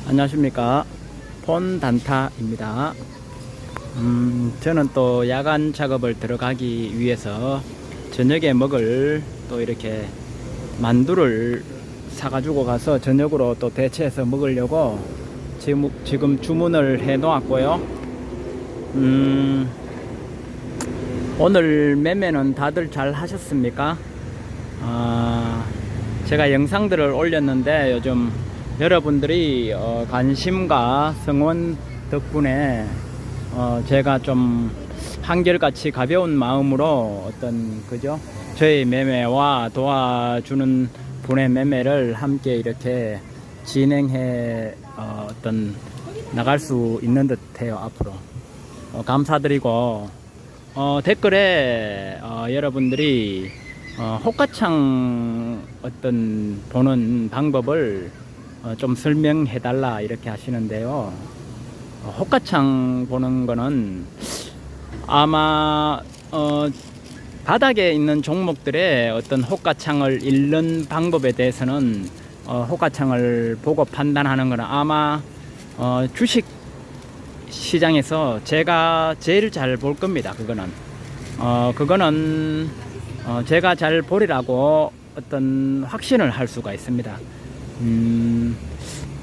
안녕하십니까, 폰단타입니다. 저는 또 야간 작업을 들어가기 위해서 저녁에 먹을 또 이렇게 만두를 사가지고 가서 저녁으로 또 대체해서 먹으려고 지금 주문을 해 놓았고요. 오늘 매매는 다들 잘 하셨습니까? 제가 영상들을 올렸는데 요즘 여러분들이 관심과 성원 덕분에 제가 좀 한결같이 가벼운 마음으로 저의 매매와 도와주는 분의 매매를 함께 이렇게 진행해 나갈 수 있는 듯해요. 앞으로 감사드리고, 댓글에 여러분들이 호가창 보는 방법을 좀 설명해 달라 이렇게 하시는데요. 호가창 보는 거는 아마 바닥에 있는 종목들의 호가창을 읽는 방법에 대해서는 호가창을 보고 판단하는 거는 아마 주식 시장에서 제가 제일 잘 볼 겁니다. 그거는 제가 잘 보리라고 확신을 할 수가 있습니다.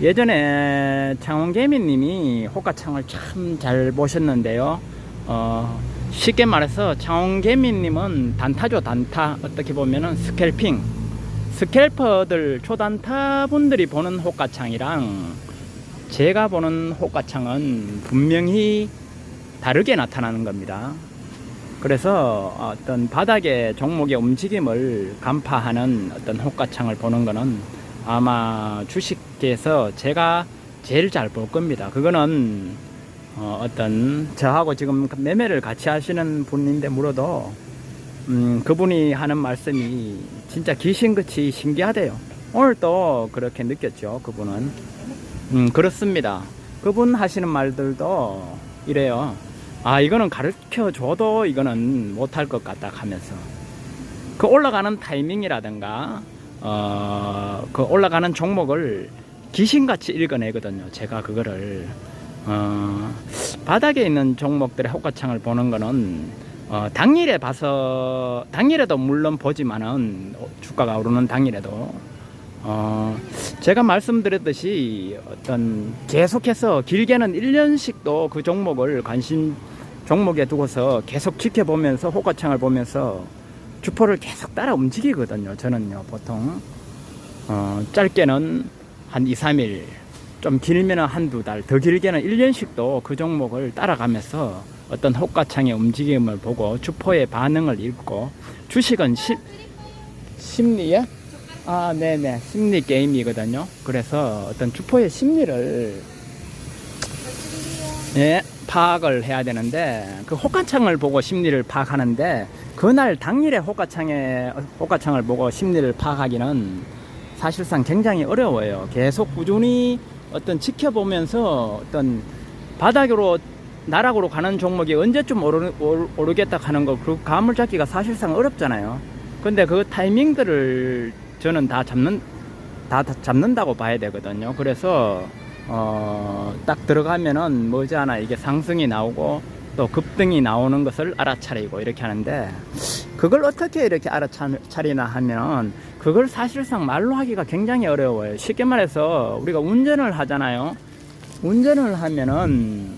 예전에 창원개미님이 호가창을 참 잘 보셨는데요. 쉽게 말해서 창원개미님은 단타죠. 단타. 어떻게 보면은 스캘퍼들 초단타분들이 보는 호가창이랑 제가 보는 호가창은 분명히 다르게 나타나는 겁니다. 그래서 바닥의 종목의 움직임을 간파하는 호가창을 보는 거는 아마 주식계에서 제가 제일 잘 볼 겁니다. 그거는 저하고 지금 매매를 같이 하시는 분인데 물어도 그분이 하는 말씀이 진짜 귀신같이 신기하대요. 오늘 또 그렇게 느꼈죠. 그분은 그렇습니다. 그분 하시는 말들도 이래요. 이거는 가르쳐 줘도 이거는 못할 것 같다 하면서 그 올라가는 타이밍이라든가 그 올라가는 종목을 귀신같이 읽어내거든요. 제가 그거를 바닥에 있는 종목들의 호가창을 보는 거는 당일에 봐서, 당일에도 물론 보지만은 주가가 오르는 당일에도 제가 말씀드렸듯이 계속해서 길게는 1년씩도 그 종목을 관심 종목에 두고서 계속 지켜보면서 호가창을 보면서 주포를 계속 따라 움직이거든요. 저는요, 보통 짧게는 한 2, 3일, 좀 길면은 한두 달, 더 길게는 1년씩도 그 종목을 따라가면서 호가창의 움직임을 보고 주포의 반응을 읽고, 주식은 심리에 네네, 심리 게임이거든요. 그래서 주포의 심리를 파악을 해야 되는데, 그 호가창을 보고 심리를 파악하는데, 그날 당일에 호가창을 보고 심리를 파악하기는 사실상 굉장히 어려워요. 계속 꾸준히 지켜보면서 바닥으로 나락으로 가는 종목이 언제쯤 오르겠다 하는 거, 그 감을 잡기가 사실상 어렵잖아요. 근데 그 타이밍들을 저는 다 잡는다고 봐야 되거든요. 그래서 딱 들어가면은 머지않아 이게 상승이 나오고 또 급등이 나오는 것을 알아차리고 이렇게 하는데, 그걸 어떻게 이렇게 알아차리나 하면 그걸 사실상 말로 하기가 굉장히 어려워요. 쉽게 말해서 우리가 운전을 하잖아요. 운전을 하면은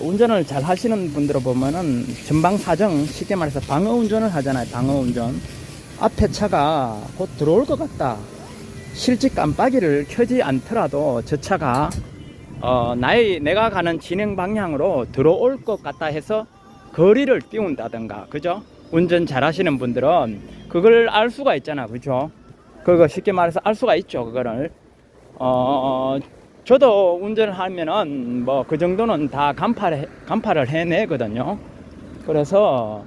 운전을 잘 하시는 분들을 보면은 전방사정, 쉽게 말해서 방어운전을 하잖아요. 방어운전. 앞에 차가 곧 들어올 것 같다, 실직 깜빡이를 켜지 않더라도 저 차가 내가 가는 진행 방향으로 들어올 것 같다 해서 거리를 띄운다든가, 그죠? 운전 잘 하시는 분들은 그걸 알 수가 있잖아, 그죠? 그거 쉽게 말해서 알 수가 있죠. 그거를 저도 운전을 하면은 그 정도는 다 간파를 해내거든요. 그래서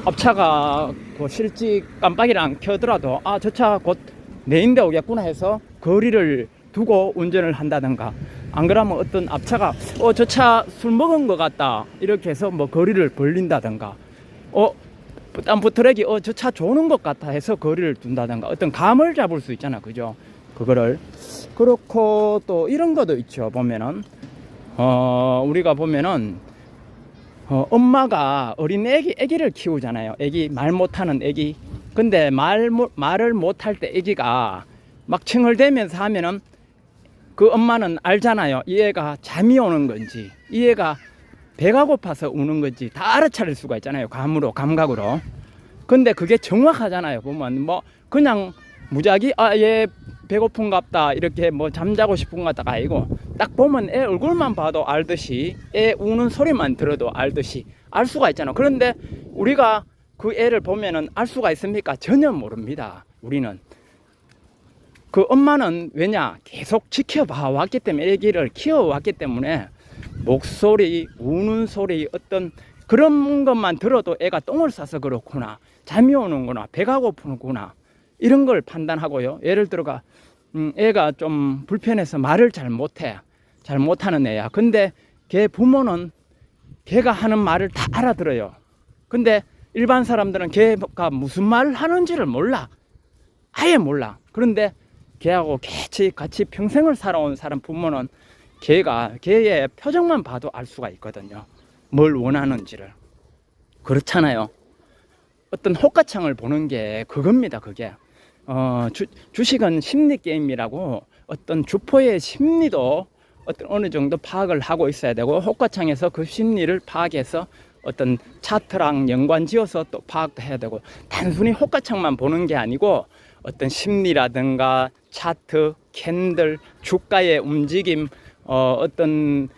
앞차가 실직 깜빡이를 안 켜더라도 저 차 곧 내인데 오겠구나 해서 거리를 두고 운전을 한다든가, 안 그러면 앞차가 저 차 술 먹은 것 같다 이렇게 해서 거리를 벌린다든가, 딴부트랙이 저 차 좋은 것 같아 해서 거리를 둔다든가 어떤 감을 잡을 수 있잖아, 그죠? 그거를. 그렇고 또 이런 것도 있죠. 보면은 우리가 보면은 엄마가 어린 애기를 키우잖아요. 애기 말 못하는 애기. 근데 말을 못할 때 애기가 막 칭얼대면서 하면은 그 엄마는 알잖아요. 이 애가 잠이 오는 건지, 이 애가 배가 고파서 우는 건지 다 알아차릴 수가 있잖아요. 감각으로. 근데 그게 정확하잖아요. 보면 뭐 그냥 무작위 얘 배고픈갑다 이렇게 뭐 잠자고 싶은 것 같다가 아니고 딱 보면 애 얼굴만 봐도 알듯이 애 우는 소리만 들어도 알듯이 알 수가 있잖아요. 그런데 우리가 그 애를 보면은 알 수가 있습니까? 전혀 모릅니다. 우리는. 그 엄마는 왜냐? 계속 지켜봐 왔기 때문에, 애기를 키워왔기 때문에 목소리, 우는 소리, 어떤 그런 것만 들어도 애가 똥을 싸서 그렇구나, 잠이 오는구나, 배가 고프구나, 이런 걸 판단하고요. 예를 들어가 애가 좀 불편해서 말을 잘 못하는 애야. 근데 걔 부모는 걔가 하는 말을 다 알아들어요. 근데 일반 사람들은 걔가 무슨 말을 하는지를 몰라. 아예 몰라. 그런데 걔하고 같이 평생을 살아온 사람 부모는 걔의 표정만 봐도 알 수가 있거든요. 뭘 원하는지를. 그렇잖아요. 어떤 호가창을 보는 게 그겁니다. 그게 주식은 심리 게임이라고 어떤 주포의 심리도 어느 정도 파악을 하고 있어야 되고, 호가창에서 그 심리를 파악해서 어떤 차트랑 연관 지어서 또 파악도 해야 되고, 단순히 호가창만 보는 게 아니고 어떤 심리라든가 차트, 캔들, 주가의 움직임, 어떤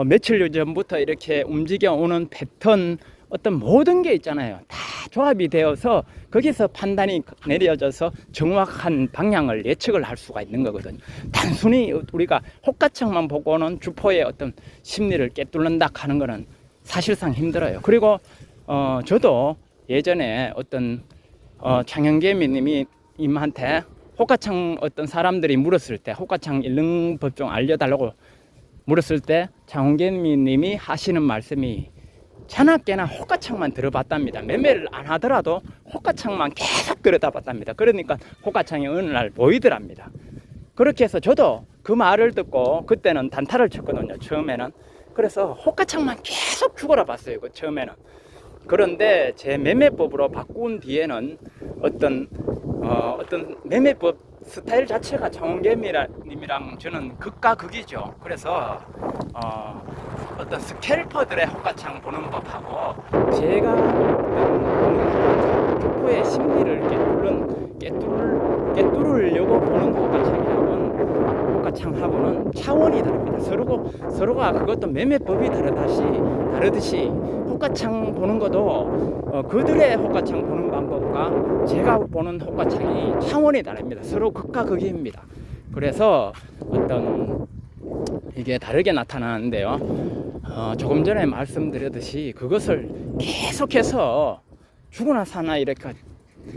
며칠 전부터 이렇게 움직여 오는 패턴, 어떤 모든 게 있잖아요. 다 조합이 되어서 거기서 판단이 내려져서 정확한 방향을 예측을 할 수가 있는 거거든요. 단순히 우리가 호가창만 보고는 주포의 어떤 심리를 꿰뚫는다 하는 거는 사실상 힘들어요. 그리고 저도 예전에 어떤 창현개미 님한테 호가창 어떤 사람들이 물었을 때, 호가창 일릉 법종 알려달라고 물었을 때 창현개미 님이 하시는 말씀이 자나깨나 호가창만 들어봤답니다. 매매를 안 하더라도 호가창만 계속 들여다봤답니다. 그러니까 호가창이 어느 날 보이더랍니다. 그렇게 해서 저도 그 말을 듣고 그때는 단타를 쳤거든요. 처음에는. 그래서 호가창만 계속 죽어라 봤어요. 그 처음에는. 그런데 제 매매법으로 바꾼 뒤에는 어떤 매매법 스타일 자체가 창원개미님이랑 저는 극과 극이죠. 그래서 어떤 스캘퍼들의 호가창 보는 법하고 제가 어떤 교포의 심리를 깨뚫으려고 보는 호가창하고는 차원이 다릅니다. 서로가 그것도 매매법이 다르듯이 호가창 보는 것도 그들의 호가창 보는 방법과 제가 보는 호가창이 차원이 다릅니다. 서로 극과 극입니다. 그래서 어떤 이게 다르게 나타나는데요. 조금 전에 말씀드렸듯이 그것을 계속해서 죽으나 사나 이렇게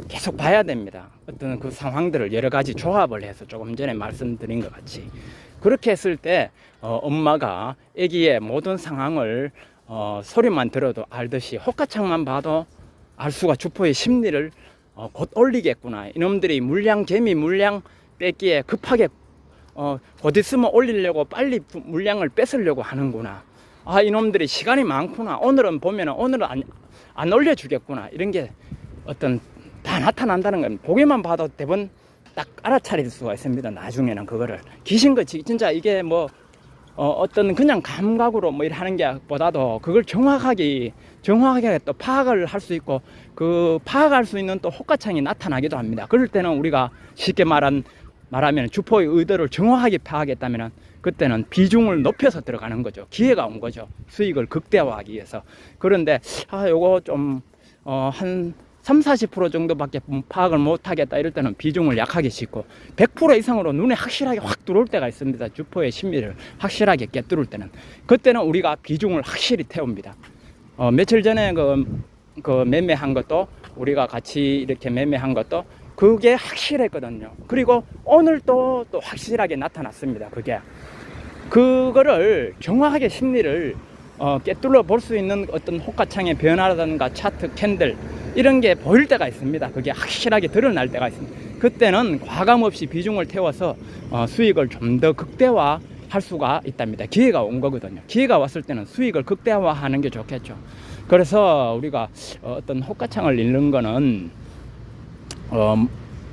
계속 봐야 됩니다. 어떤 그 상황들을 여러 가지 조합을 해서 조금 전에 말씀드린 것 같이 그렇게 했을 때 엄마가 아기의 모든 상황을 소리만 들어도 알듯이 호가창만 봐도 알 수가, 주포의 심리를 곧 올리겠구나, 이놈들이 개미 물량 뺏기에 급하게 곧 있으면 올리려고 빨리 물량을 뺏으려고 하는구나, 이놈들이 시간이 많구나, 오늘은 안 올려주겠구나, 이런 게 다 나타난다는 겁니다. 보기만 봐도 대부분 딱 알아차릴 수가 있습니다. 나중에는 그거를 귀신같이 진짜 이게 뭐 어떤 그냥 감각으로 뭐 하는 게 보다도 그걸 정확하게 또 파악을 할 수 있고, 그 파악할 수 있는 또 호가창이 나타나기도 합니다. 그럴 때는 우리가 쉽게 말하면 주포의 의도를 정확하게 파악했다면 그때는 비중을 높여서 들어가는 거죠. 기회가 온 거죠. 수익을 극대화하기 위해서. 그런데 요거 좀 한 30-40% 정도밖에 파악을 못하겠다 이럴 때는 비중을 약하게 싣고 100% 이상으로 눈에 확실하게 확 들어올 때가 있습니다. 주포의 심리를 확실하게 깨뚫을 때는, 그때는 우리가 비중을 확실히 태웁니다. 며칠 전에 그 매매한 것도, 우리가 같이 이렇게 매매한 것도 그게 확실했거든요. 그리고 오늘 또 확실하게 나타났습니다. 그거를 정확하게 심리를 깨뚫어 볼 수 있는 어떤 호가창의 변화라든가 차트, 캔들, 이런 게 보일 때가 있습니다. 그게 확실하게 드러날 때가 있습니다. 그때는 과감 없이 비중을 태워서 수익을 좀 더 극대화할 수가 있답니다. 기회가 온 거거든요. 기회가 왔을 때는 수익을 극대화하는 게 좋겠죠. 그래서 우리가 어떤 호가창을 읽는 거는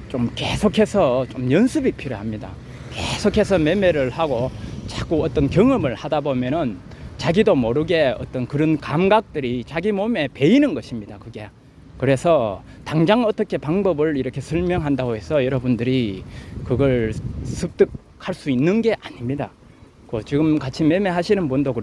좀 계속해서 좀 연습이 필요합니다. 계속해서 매매를 하고 자꾸 어떤 경험을 하다 보면은 자기도 모르게 어떤 그런 감각들이 자기 몸에 배이는 것입니다. 그게. 그래서 당장 어떻게 방법을 이렇게 설명한다고 해서 여러분들이 그걸 습득할 수 있는 게 아닙니다. 지금 같이 매매하시는 분도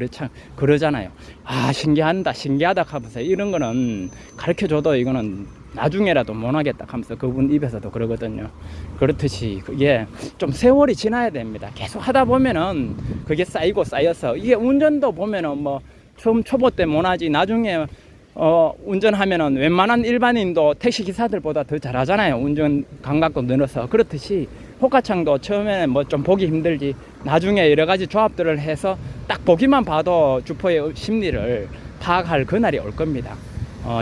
그러잖아요. 아, 신기하다 하면서 이런 거는 가르쳐 줘도 이거는 나중에라도 못 하겠다 하면서 그분 입에서도 그러거든요. 그렇듯이 그게 좀 세월이 지나야 됩니다. 계속 하다 보면은 그게 쌓여서 이게 운전도 보면은 뭐 처음 초보 때 못 하지 나중에 운전하면은 웬만한 일반인도 택시 기사들보다 더 잘하잖아요. 운전 감각도 늘어서. 그렇듯이 호가창도 처음에는 뭐 좀 보기 힘들지 나중에 여러 가지 조합들을 해서 딱 보기만 봐도 주포의 심리를 파악할 그날이 올 겁니다.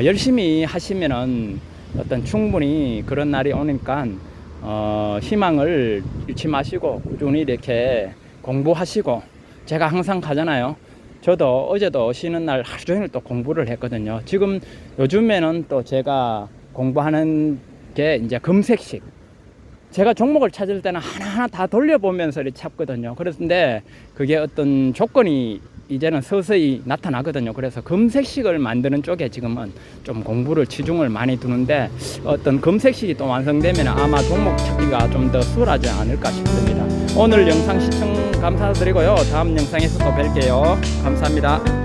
열심히 하시면은 어떤 충분히 그런 날이 오니까 희망을 잃지 마시고 꾸준히 이렇게 공부하시고, 제가 항상 가잖아요. 저도 어제도 쉬는 날 하루 종일 또 공부를 했거든요. 지금 요즘에는 또 제가 공부하는 게 이제 검색식. 제가 종목을 찾을 때는 하나하나 다 돌려보면서 이렇게 찾거든요. 그런데 그게 어떤 조건이 이제는 서서히 나타나거든요. 그래서 검색식을 만드는 쪽에 지금은 좀 공부를 치중을 많이 두는데, 어떤 검색식이 또 완성되면 아마 종목 찾기가 좀 더 수월하지 않을까 싶습니다. 오늘 영상 시청 감사드리고요. 다음 영상에서 또 뵐게요. 감사합니다.